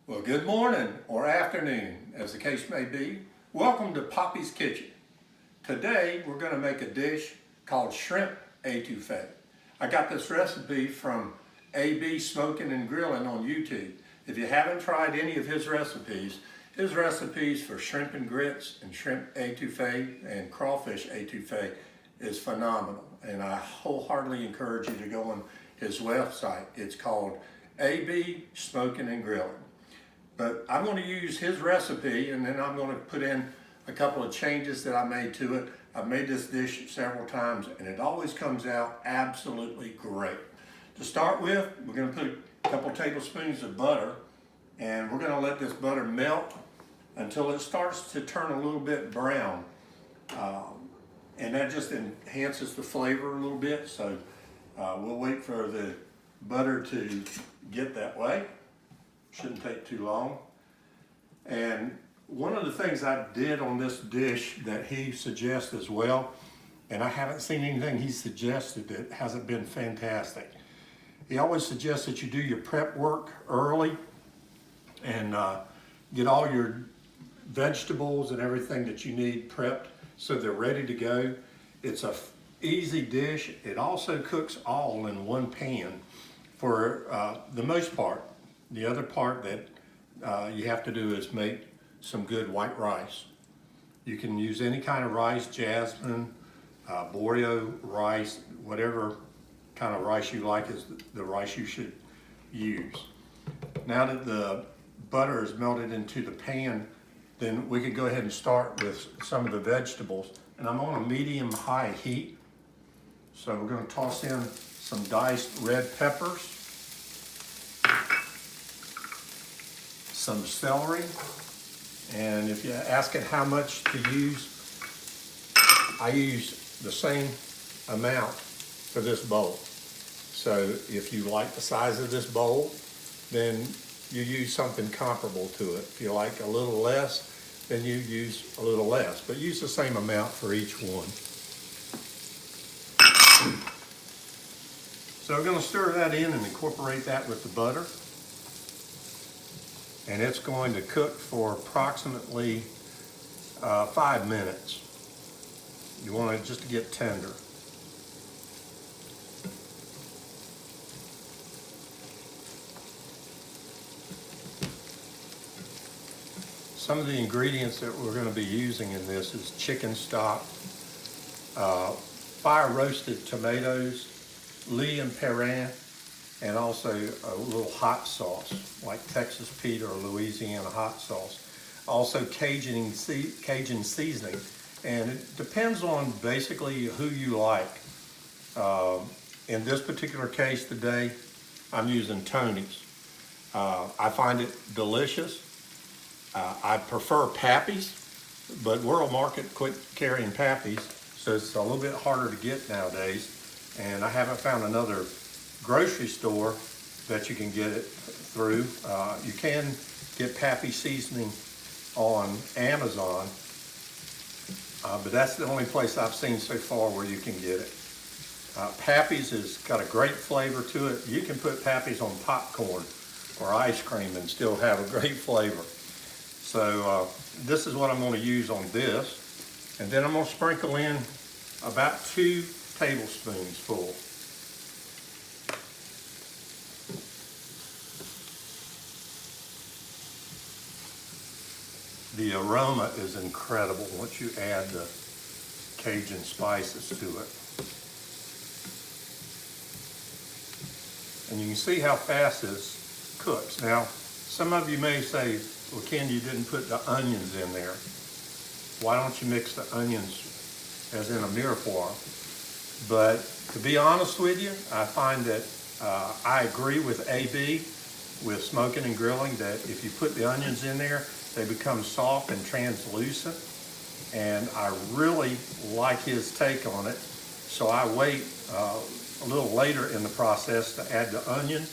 Well, good morning or afternoon, as the case may be. Welcome to Poppi's Kitchen. Today, we're going to make a dish called shrimp etouffee. I got this recipe from AB Smoking and Grilling on YouTube. If you haven't tried any of his recipes for shrimp and grits and shrimp etouffee and crawfish etouffee is phenomenal. And I wholeheartedly encourage you to go on his website. It's called AB Smoking and Grilling. But I'm going to use his recipe, and then I'm going to put in a couple of changes that I made to it. I've made this dish several times, and it always comes out absolutely great. To start with, we're going to put a couple tablespoons of butter, and we're going to let this butter melt until it starts to turn a little bit brown. And that just enhances the flavor a little bit, so we'll wait for the butter to get that way. Shouldn't take too long. And one of the things I did on this dish that he suggests as well, and I haven't seen anything he suggested that hasn't been fantastic. He always suggests that you do your prep work early and get all your vegetables and everything that you need prepped so they're ready to go. It's a easy dish. It also cooks all in one pan for the most part. The other part that you have to do is make some good white rice. You can use any kind of rice, jasmine, Boreo rice, whatever kind of rice you like is the rice you should use. Now that the butter is melted into the pan, then we can go ahead and start with some of the vegetables. And I'm on a medium-high heat. So we're going to toss in some diced red peppers, some celery, and if you ask it how much to use, I use the same amount for this bowl. So if you like the size of this bowl, then you use something comparable to it. If you like a little less, then you use a little less, but use the same amount for each one. So we're going to stir that in and incorporate that with the butter. And it's going to cook for approximately 5 minutes. You want it just to get tender. Some of the ingredients that we're going to be using in this is chicken stock, fire roasted tomatoes, Lea and Perrin, and also a little hot sauce, like Texas Pete or Louisiana hot sauce. Also Cajun seasoning, and it depends on basically who you like. In this particular case today, I'm using Tony's. I find it delicious. I prefer Poppi's, but World Market quit carrying Poppi's, so it's a little bit harder to get nowadays. And I haven't found another grocery store that you can get it through. You can get Poppi seasoning on Amazon, but that's the only place I've seen so far where you can get it. Poppi's has got a great flavor to it. You can put Poppi's on popcorn or ice cream and still have a great flavor. So this is what I'm going to use on this. And then I'm going to sprinkle in about 2 tablespoons full. The aroma is incredible once you add the Cajun spices to it. And you can see how fast this cooks. Now, some of you may say, well, Ken, you didn't put the onions in there. Why don't you mix the onions as in a mirepoix? But to be honest with you, I find that I agree with AB, with Smoking and Grilling, that if you put the onions in there, they become soft and translucent. And I really like his take on it. So I wait a little later in the process to add the onion.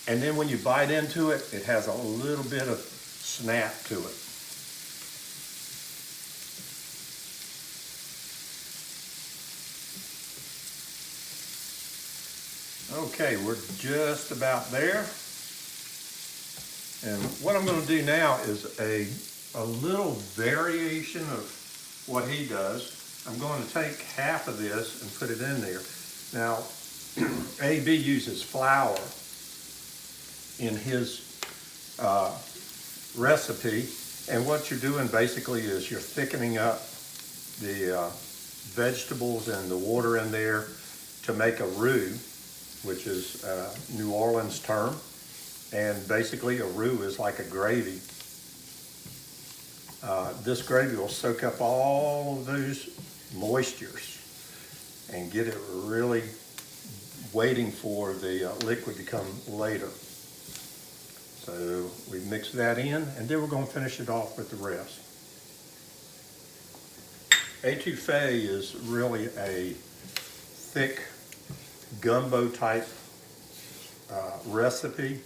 And then when you bite into it, it has a little bit of snap to it. Okay, we're just about there. And what I'm going to do now is a little variation of what he does. I'm going to take half of this and put it in there. Now, AB uses flour in his recipe, and what you're doing basically is you're thickening up the vegetables and the water in there to make a roux, which is a New Orleans term. And basically a roux is like a gravy. This gravy will soak up all of those moistures and get it really waiting for the liquid to come later. So we mix that in, and then we're going to finish it off with the rest. Etouffee is really a thick gumbo type recipe,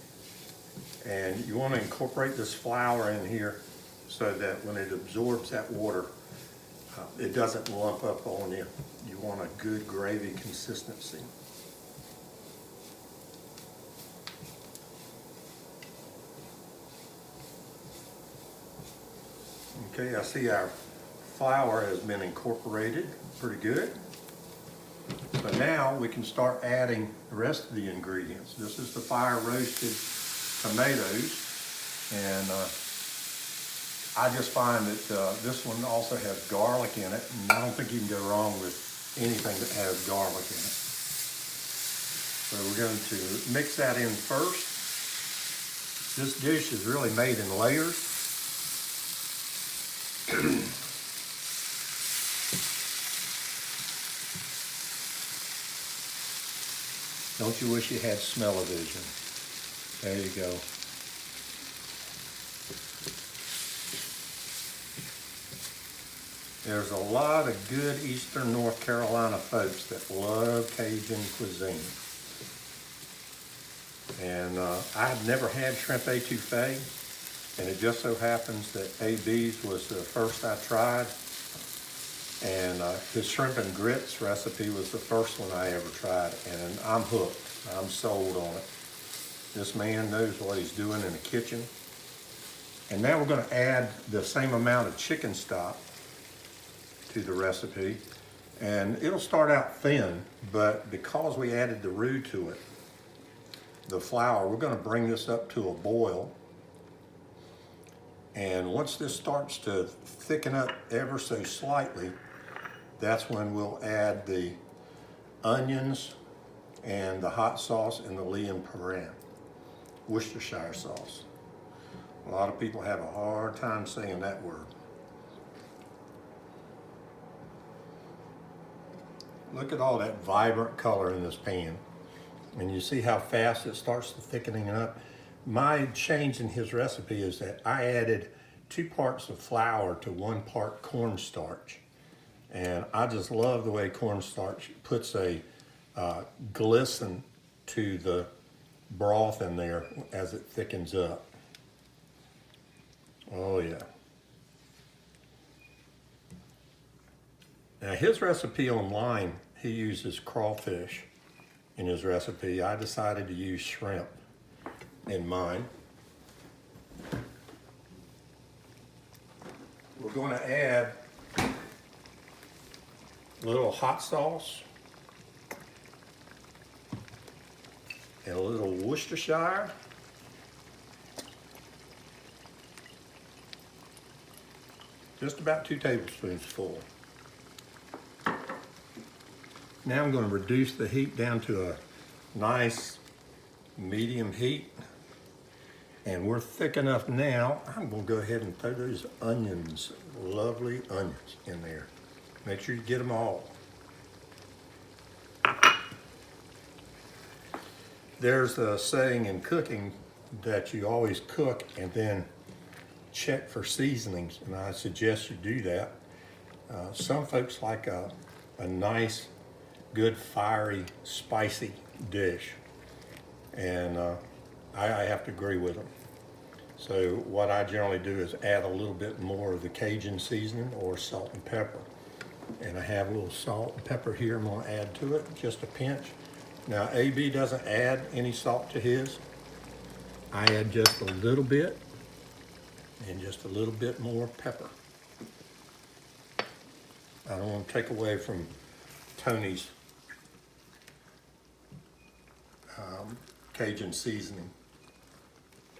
and you want to incorporate this flour in here so that when it absorbs that water, it doesn't lump up on you. You want a good gravy consistency. Okay, I see our flour has been incorporated pretty good. So now we can start adding the rest of the ingredients. This is the fire roasted tomatoes, and I just find that this one also has garlic in it, and I don't think you can go wrong with anything that has garlic in it. So we're going to mix that in first. This dish is really made in layers. Don't you wish you had smell-o-vision? There you go. There's a lot of good Eastern North Carolina folks that love Cajun cuisine. And I've never had shrimp etouffee, and it just so happens that AB's was the first I tried. And his shrimp and grits recipe was the first one I ever tried, and I'm hooked. I'm sold on it. This man knows what he's doing in the kitchen. And now we're going to add the same amount of chicken stock to the recipe. And it'll start out thin, but because we added the roux to it, the flour, we're going to bring this up to a boil. And once this starts to thicken up ever so slightly, that's when we'll add the onions and the hot sauce and the Lea & Perrine, Worcestershire sauce. A lot of people have a hard time saying that word. Look at all that vibrant color in this pan. And you see how fast it starts to thickening up. My change in his recipe is that I added 2 parts of flour to 1 part cornstarch. And I just love the way cornstarch puts a glisten to the broth in there as it thickens up. Oh yeah. Now his recipe online, he uses crawfish in his recipe. I decided to use shrimp in mine. We're going to add a little hot sauce and a little Worcestershire. Just about 2 tablespoons full. Now I'm going to reduce the heat down to a nice medium heat. And we're thick enough now, I'm going to go ahead and throw those onions, lovely onions, in there. Make sure you get them all. There's a saying in cooking that you always cook and then check for seasonings, and I suggest you do that. Some folks like a nice, good, fiery, spicy dish, and I have to agree with them. So what I generally do is add a little bit more of the Cajun seasoning or salt and pepper. And I have a little salt and pepper here I'm going to add to it, just a pinch. Now AB doesn't add any salt to his. I add just a little bit and just a little bit more pepper. I don't want to take away from Tony's Cajun seasoning.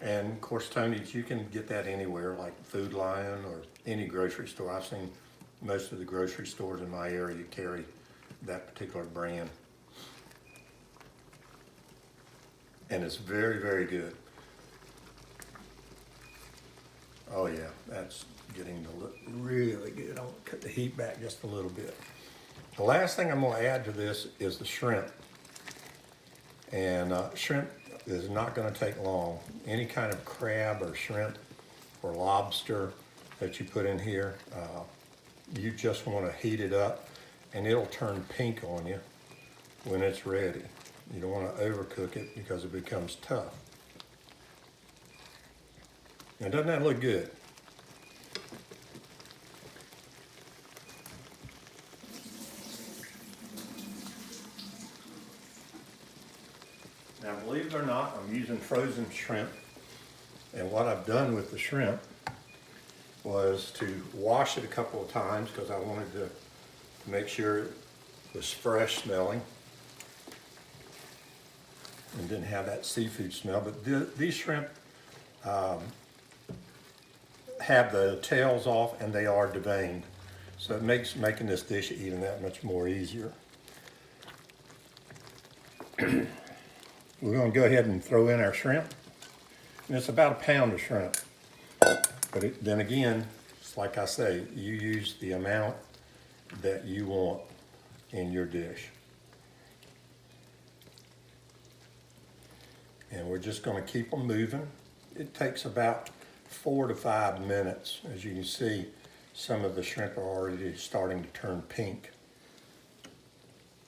And of course, Tony's, you can get that anywhere, like Food Lion or any grocery store. I've seen most of the grocery stores in my area carry that particular brand. And it's very, very good. Oh yeah, that's getting to look really good. I'll cut the heat back just a little bit. The last thing I'm going to add to this is the shrimp. And shrimp is not going to take long. Any kind of crab or shrimp or lobster that you put in here, you just want to heat it up and it'll turn pink on you when it's ready. You don't want to overcook it because it becomes tough. Now, doesn't that look good? Now, believe it or not, I'm using frozen shrimp. And what I've done with the shrimp was to wash it a couple of times because I wanted to make sure it was fresh smelling and didn't have that seafood smell. But these shrimp have the tails off and they are deveined. So it makes making this dish even that much more easier. We're going to go ahead and throw in our shrimp. And it's about a pound of shrimp. But then again, it's like I say, you use the amount that you want in your dish. And we're just going to keep them moving. It takes about 4 to 5 minutes. As you can see, some of the shrimp are already starting to turn pink.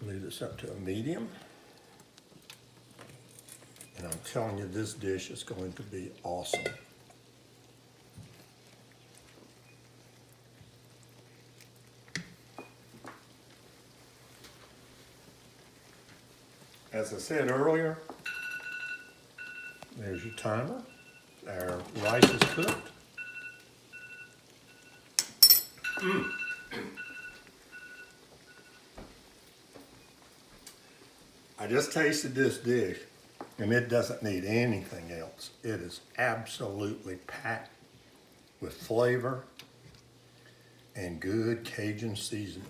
Move this up to a medium. And I'm telling you, this dish is going to be awesome. As I said earlier, there's your timer. Our rice is cooked. I just tasted this dish, and it doesn't need anything else. It is absolutely packed with flavor and good Cajun seasoning.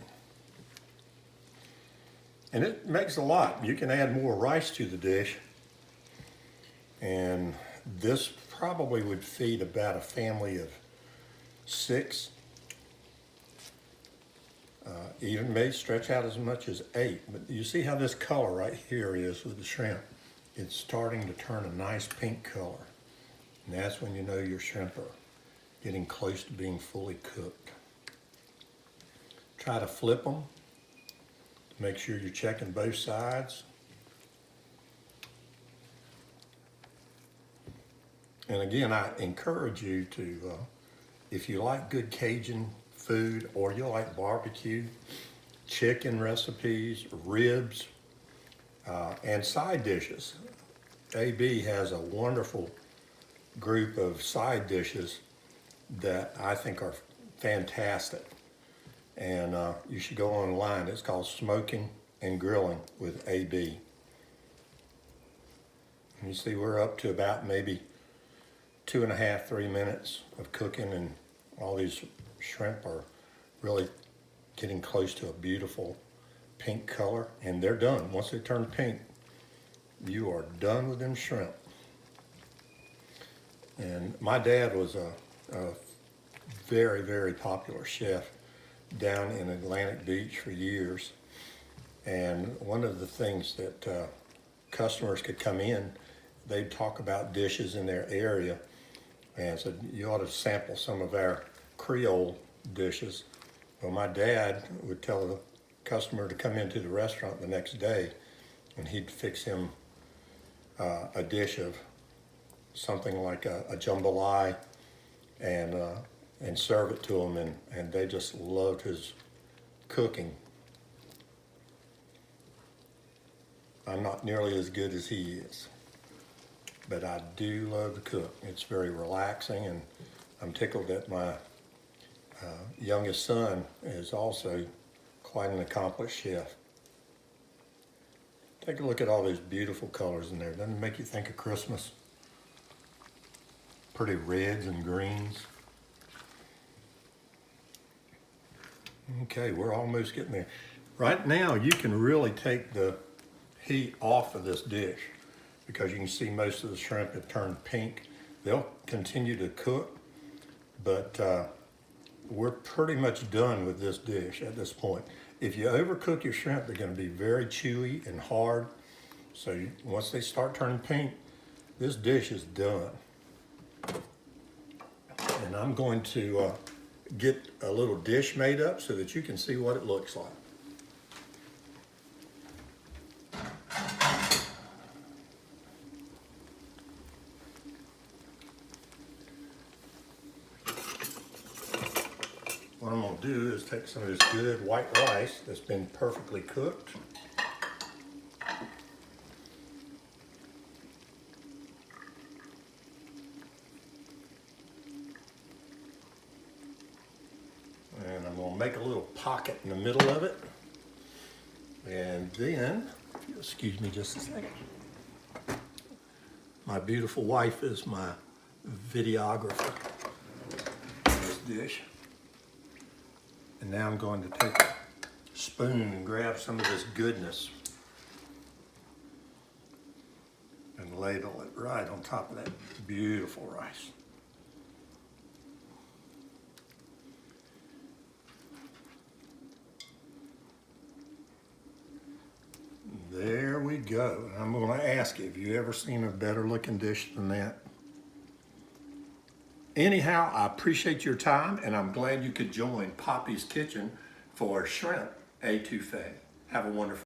And it makes a lot. You can add more rice to the dish, and this probably would feed about a family of 6. Even may stretch out as much as 8. But you see how this color right here is with the shrimp. It's starting to turn a nice pink color. And that's when you know your shrimp are getting close to being fully cooked. Try to flip them. Make sure you're checking both sides. And again, I encourage you to, if you like good Cajun food or you like barbecue, chicken recipes, ribs, and side dishes, AB has a wonderful group of side dishes that I think are fantastic. And you should go online. It's called Smoking and Grilling with AB. And you see we're up to about maybe 2.5, 3 minutes of cooking, and all these shrimp are really getting close to a beautiful pink color, and they're done. Once they turn pink, you are done with them shrimp. And my dad was a very, very popular chef down in Atlantic Beach for years. And one of the things that customers could come in, they'd talk about dishes in their area and said, you ought to sample some of our Creole dishes. Well, my dad would tell the customer to come into the restaurant the next day and he'd fix him a dish of something like a jambalaya and serve it to them, and they just loved his cooking. I'm not nearly as good as he is. but I do love to cook. It's very relaxing, and I'm tickled that my youngest son is also quite an accomplished chef. Take a look at all those beautiful colors in there. Doesn't it make you think of Christmas? Pretty reds and greens. Okay, we're almost getting there. Right now, you can really take the heat off of this dish because you can see most of the shrimp have turned pink. They'll continue to cook, but we're pretty much done with this dish at this point. If you overcook your shrimp, they're going to be very chewy and hard. So once they start turning pink, this dish is done. And I'm going to get a little dish made up so that you can see what it looks like. What I'm going to do is take some of this good white rice that's been perfectly cooked. And I'm going to make a little pocket in the middle of it. And then, excuse me just a second. My beautiful wife is my videographer in this dish. And now I'm going to take a spoon and grab some of this goodness and ladle it right on top of that beautiful rice. There we go. I'm going to ask you, have you ever seen a better looking dish than that? Anyhow, I appreciate your time, and I'm glad you could join Poppy's Kitchen for shrimp etouffee. Have a wonderful